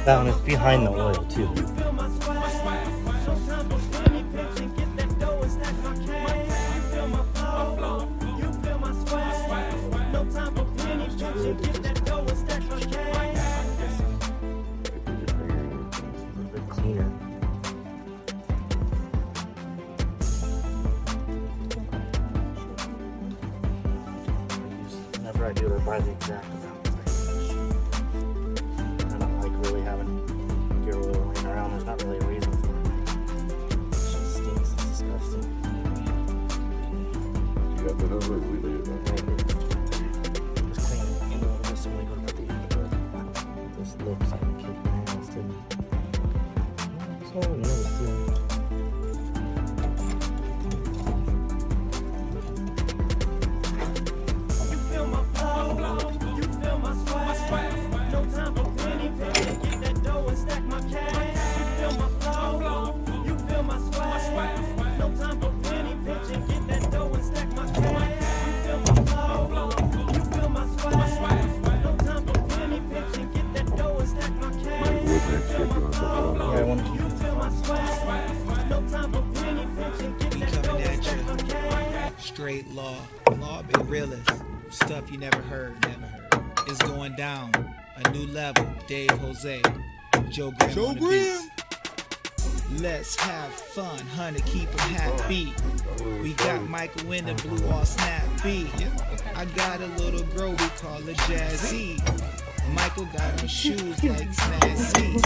That one is behind the oil too. Cleaner. Whenever I do it, I buy the exact amount. I don't like really having gear oil laying around. There's not really a reason for it. It just stinks. It's disgusting. You got that over? We leave it back. Just clean it. You know, just only go to the this lips and kick my ass too. So I noticed too. Yeah, I want to keep it. We coming at you. Straight law. Law be realist. Stuff you never heard. It's going down. A new level. Dave Jose. Joe Graham on the beats. Let's have fun, honey, keep 'em happy. We got Michael in the blue, all snappy. I got a little girl, we call her Jazzy. Michael got on shoes like Snazzy.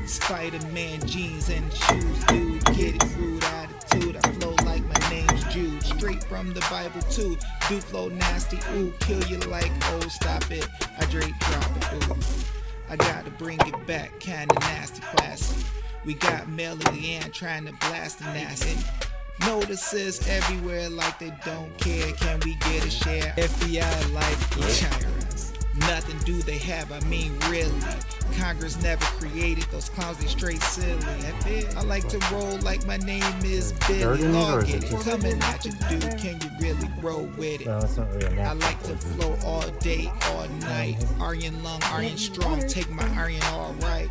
Spider-Man jeans and shoes, dude, get it, rude attitude. I flow like my name's Jude, straight from the Bible too. Do flow nasty, ooh, kill you like, oh, stop it. I Drake drop it, ooh. I gotta bring it back, kinda nasty, classy. We got Melody Ann trying to blast the nasty. Notices everywhere like they don't care. Can we get a share? FBI like IRS. Nothing do they have, I mean really. Congress never created those clowns, they straight silly. I like to roll like my name is Billy Law. Get it coming at you, dude. Can you really roll with it? No, it's not really a I like to flow all day, all night. Aryan lung, Aryan strong, take my iron all right.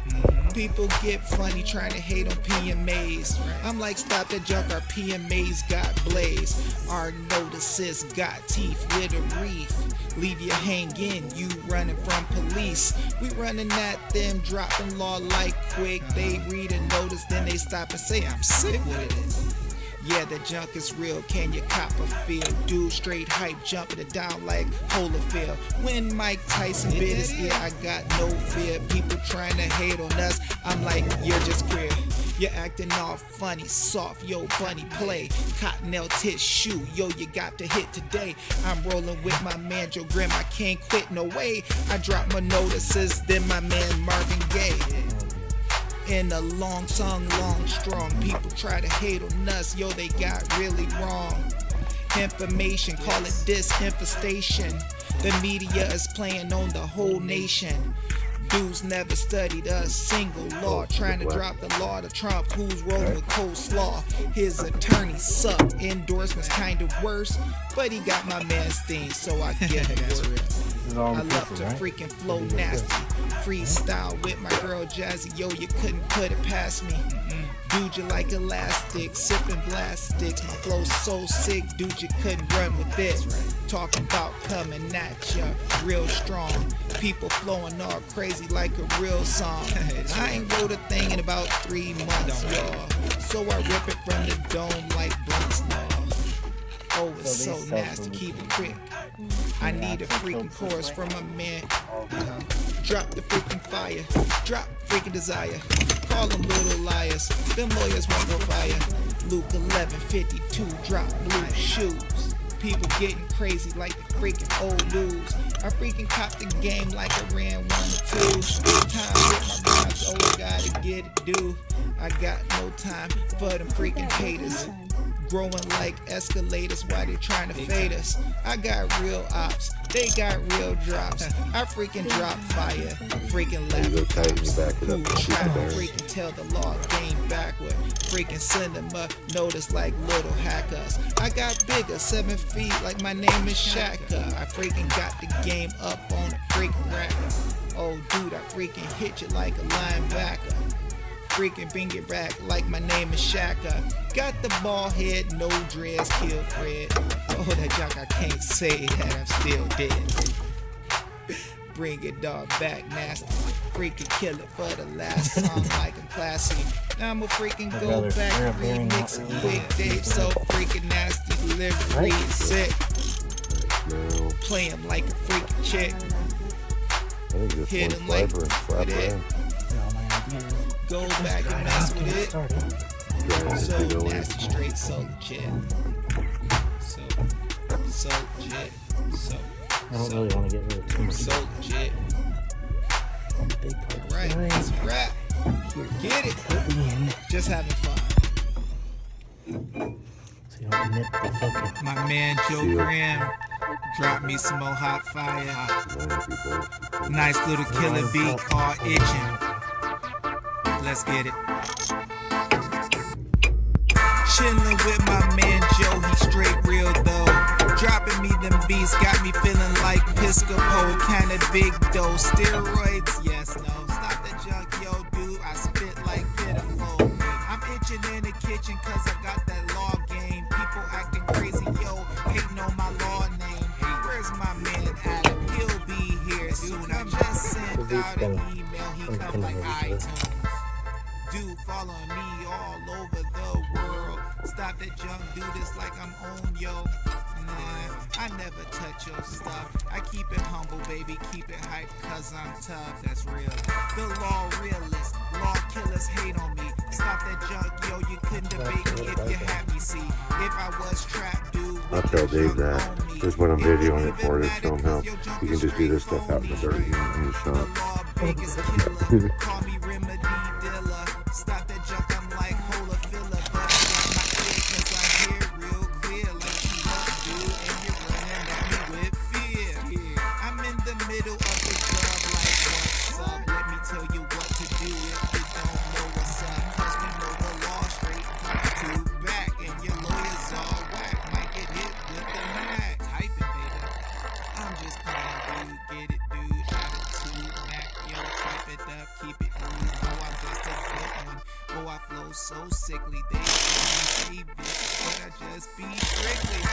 People get funny trying to hate on PMAs. I'm like, stop that junk, our PMAs got blaze. Our notices got teeth with a reef. Leave you hanging, you running from police. We running at them, dropping law like quick. They read a notice, then they stop and say, I'm sick with it. Yeah, that junk is real, can you cop a feel? Dude, straight hype, jumping it down like Holyfield. When Mike Tyson bit his ear, I got no fear. People trying to hate on us, I'm like, you're just queer. You're acting all funny, soft, yo, bunny play. Cottonelle tissue, yo, you got to hit today. I'm rolling with my man Joe Graham, I can't quit, no way. I drop my notices, then my man Marvin Gaye. In a long song, long strong. People try to hate on us, yo, they got really wrong. Information, call it disinfestation. The media is playing on the whole nation. Dudes never studied a single law, trying to drop the law to Trump, who's rolling with coleslaw. His attorney sucked, endorsements kinda worse, but he got my man's thing, so I give him worth. I love to freaking flow nasty, freestyle with my girl Jazzy, yo, you couldn't put it past me. Dude, you like elastic, sipping blast sticks. My flow's so sick, dude, you couldn't run with it. Talking about coming at ya, real strong. People flowing all crazy like a real song. I ain't wrote a thing in about 3 months, y'all. So I rip it from the dome like blunts, y'all. Oh, it's so nasty, keep it quick. I need a freaking chorus from my man. Drop the freaking fire, drop freaking desire. Call them little liars, them lawyers won't go fire. Luke 11:52, drop blue shoes. People getting crazy like the freaking old news. I freaking copped the game like I ran 1 or 2. Time with my rhymes, oh I gotta get it due. I got no time for them freaking haters. Growing like escalators while they trying to fade us. I got real ops, They got real drops. I freaking drop fire. Freaking laugh You go at tighten cops. your back it up Who and shoot try the to bear. freaking tell the law game backward. Freaking send them up notice like little hackers. I got bigger, 7 feet like my name is Shaka. I freaking got the game up on a freaking racker. Oh dude, I freaking hit you like a linebacker. Freaking bring it back like my name is Shaka. Got the ball head, no dreads, kill Fred. Oh, that jock, I can't say that I'm still dead. Bring it dog back nasty. Freaking kill it for the last song like I'm classy. Now I'ma freaking go brother, back you're and bearing remix out it. your Big Dave, so freaking nasty. Delivery Right. sick. No, Play him like a freaking chick. I think just Hit one him like slider and slap with her it. in. Go back and mess with it. Drag it So to go in. nasty, straight, so legit. So legit. So I don't really want to get rid of too much. so legit. Big part. Right, that's a wrap. Get it. Just having fun. So you don't nip the fucking. My man Joe Yeah. Graham dropped me some more hot fire. Nice, people. Nice little killer beat called Itching. Let's get it. Chillin' with my man Joe, he straight real though. Dropping me them beats got me feeling like Piscopo, kinda big dough. Steroids, yes, no. Stop that junk, yo, dude. I spit like pitiful. I'm itching in the kitchen cause I got that law game. People acting crazy, yo, hating on my law name. Where's my man Adam? He'll be here soon. I just sent out an email, he come like iTunes. Dude following me all over the world. Stop that junk, do this like I'm on yo. Nah, I never touch your stuff. I keep it humble, baby, keep it hype, cause I'm tough, that's real. The law realist, law killers hate on me. Stop that junk, yo, you couldn't debate me if you had me, see. If I was trapped, dude, I'll tell Dave that. Just when I'm videoing it for it, show him how you can just do this stuff out in the dirt. You don't need a shot. The law biggest killer, call me remedy dealer. Stop that junk, I'm like hola filler, but I got my ear cause I hear real clear like you up, dude, and you're running at me with fear. I'm in the middle of the club like what's up? Let me tell you what to do if you don't know what's up, cause we know the law straight front to back, and your lawyers all whack, might get hit with the Mac. Typing, baby. I'm just playing, dude, get it, dude, attitude, Mac, yo, type it up, keep it cool, oh, I'm just a good one, oh, I flow so sickly, they can't save it, but I just be strictly,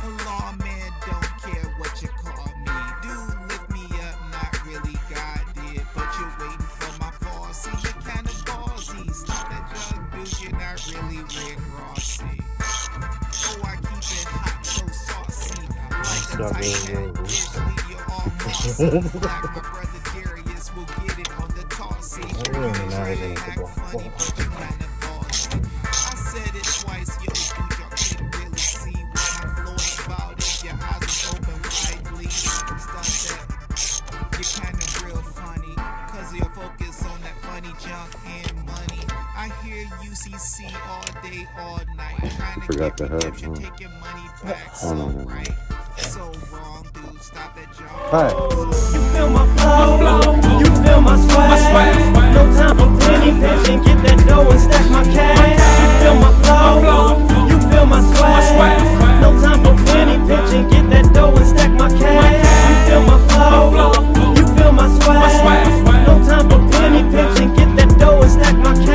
a lawman don't care what you call me, dude, lift me up, not really, God did, but you're waiting for my fall, see, you're kind of ballsy, stop that junk, dude, you're not really Rick Rossy, oh, I keep it hot, so saucy, like a Titan, visually, you're all mossy, black, my brother Darius will get it on the tossy, really know how to act get the funny, ball. but you kind of bossy, I said it twice, yo, dude, y'all can't really see what I'm flowing about, if your eyes was open widely, stuff that you're kind of real funny, cause you're focused on that funny junk and money, I hear UCC all day, all night, trying to Forgot get to have, redemption, take your money back, Oh, no, so no, no. right, so wrong, dude, stop that junk. Hi. You feel my flow, you feel my swag. No time